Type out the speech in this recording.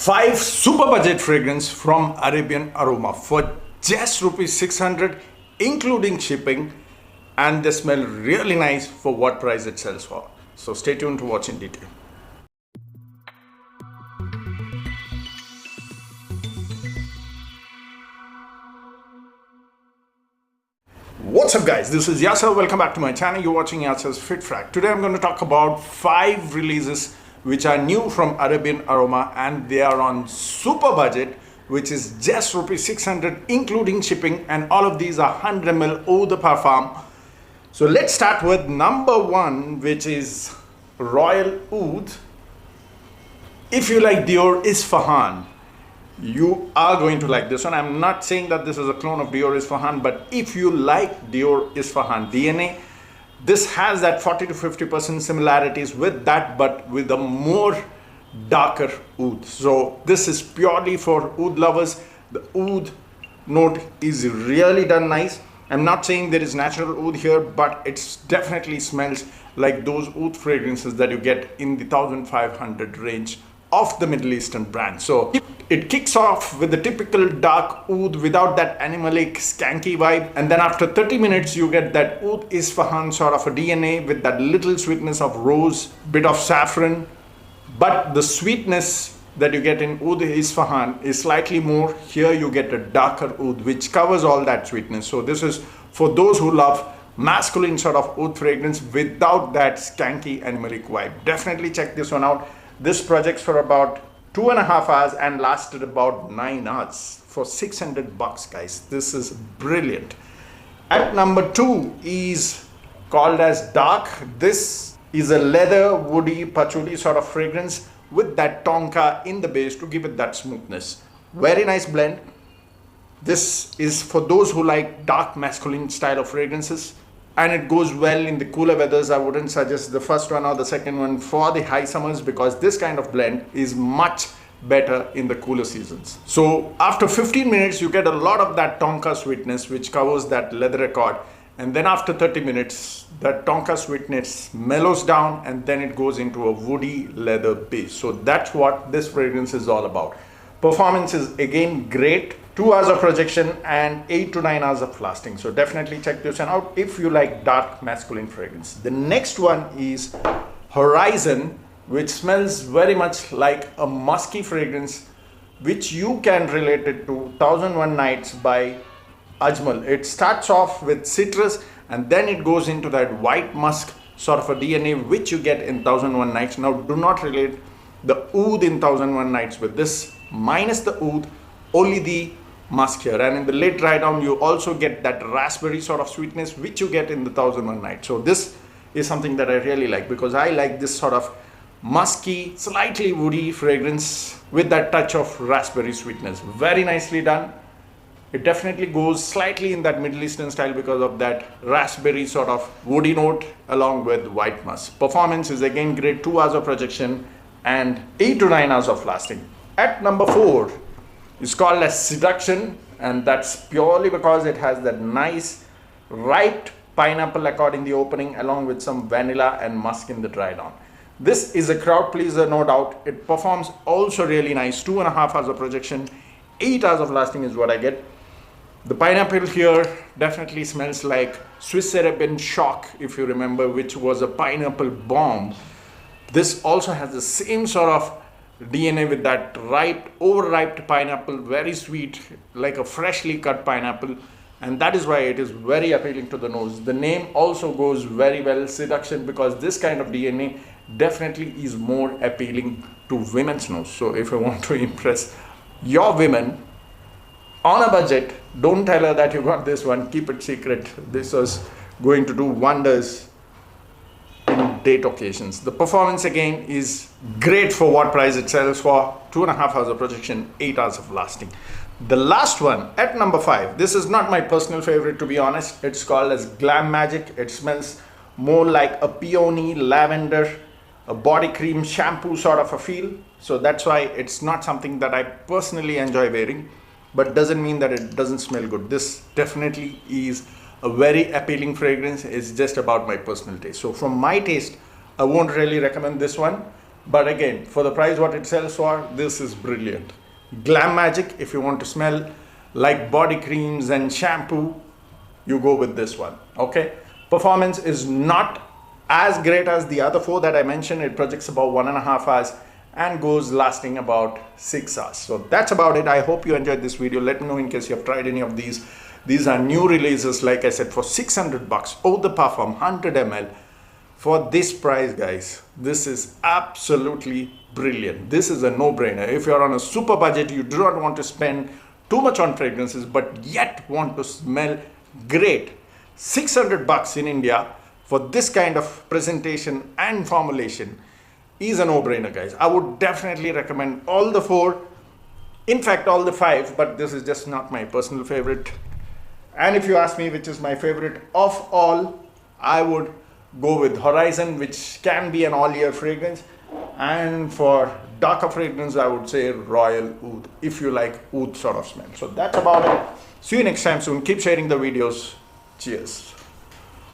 5 super budget fragrance from Arabian Aroma for just rupees 600 including shipping, and they smell really nice for what price it sells for. So stay tuned to watch in detail. What's up guys, this is Yaser. Welcome back to my channel. You're watching Yaser's FitFrag. Today I'm going to talk about 5 releases which are new from Arabian Aroma, and they are on super budget, which is just rupees 600 including shipping, and all of these are 100 ml eau de parfum. So let's start with number 1, which is Royal Oud. If you like Dior Isfahan, you are going to like this one. I'm not saying that this is a clone of Dior Isfahan, but if you like Dior Isfahan DNA, this has that 40 to 50% similarities with that, but with a more darker oud. So this is purely for oud lovers. The oud note is really done nice. I'm not saying there is natural oud here, but it definitely smells like those oud fragrances that you get in the 1500 range of the Middle Eastern brand. So it kicks off with the typical dark oud without that animalic skanky vibe, and then after 30 minutes you get that oud Isfahan sort of a DNA with that little sweetness of rose, bit of saffron, but the sweetness that you get in oud Isfahan is slightly more. Here you get a darker oud which covers all that sweetness. So this is for those who love masculine sort of oud fragrance without that skanky animalic vibe. Definitely check this one out. This project's for about 2.5 hours and lasted about 9 hours for 600 bucks, guys. This is brilliant. At number 2 is called as Dark. This is a leather, woody, patchouli sort of fragrance with that tonka in the base to give it that smoothness. Very nice blend. This is for those who like dark masculine style of fragrances, and it goes well in the cooler weathers. I wouldn't suggest the first one or the second one for the high summers, because this kind of blend is much better in the cooler seasons. So after 15 minutes you get a lot of that tonka sweetness which covers that leather accord, and then after 30 minutes that tonka sweetness mellows down, and then it goes into a woody leather base. So that's what this fragrance is all about. Performance is again great. 2 hours of projection and 8 to 9 hours of lasting. So definitely check this one out if you like dark masculine fragrance. The next one is Horizon, which smells very much like a musky fragrance, which you can relate it to 1001 Nights by Ajmal. It starts off with citrus and then it goes into that white musk sort of a DNA which you get in 1001 Nights. Now do not relate the oud in 1001 Nights with this, minus the oud, only the musk here. And in the late dry down you also get that raspberry sort of sweetness which you get in the 1001 Nights. So this is something that I really like, because I like this sort of musky, slightly woody fragrance with that touch of raspberry sweetness. Very nicely done. It definitely goes slightly in that Middle Eastern style because of that raspberry sort of woody note along with white musk. Performance is again great. 2 hours of projection and 8 to 9 hours of lasting. At number 4 is called as Seduction, and that's purely because it has that nice ripe pineapple accord in the opening along with some vanilla and musk in the dry down. This is a crowd pleaser, no doubt. It performs also really nice. 2.5 hours of projection, 8 hours of lasting is what I get. The pineapple here definitely smells like Swiss Arabian Shock, if you remember, which was a pineapple bomb. This also has the same sort of DNA with that ripe, overripe pineapple, very sweet, like a freshly cut pineapple, and that is why it is very appealing to the nose. The name also goes very well, Seduction, because this kind of DNA definitely is more appealing to women's nose. So if you want to impress your women on a budget, don't tell her that you got this one, keep it secret. This was going to do wonders in date occasions. The performance again is great for what price it sells for. 2.5 hours of projection, 8 hours of lasting. The last one at number 5, this is not my personal favorite, to be honest. It's called as Glam Magic. It smells more like a peony, lavender, a body cream shampoo sort of a feel. So that's why it's not something that I personally enjoy wearing, but doesn't mean that it doesn't smell good. This definitely is a very appealing fragrance. Is just about my personal taste. So from my taste, I won't really recommend this one, But again, for the price what it sells for, this is brilliant. Glam Magic, if you want to smell like body creams and shampoo, you go with this one. Okay, performance is not as great as the other four that I mentioned. It projects about 1.5 hours and goes lasting about 6 hours. So that's about it. I hope you enjoyed this video. Let me know in case you have tried any of these. These are new releases, like I said, for 600 bucks. Eau de Parfum 100 ml for this price, guys. This is absolutely brilliant. This is a no-brainer. If you're on a super budget, you do not want to spend too much on fragrances but yet want to smell great, 600 bucks in India for this kind of presentation and formulation is a no-brainer, guys. I would definitely recommend all the four, in fact all the five, but this is just not my personal favorite. And if you ask me which is my favorite of all, I would go with Horizon, which can be an all-year fragrance. And for darker fragrance, I would say Royal Oud, if you like oud sort of smell. So that's about it. See you next time soon. Keep sharing the videos. Cheers.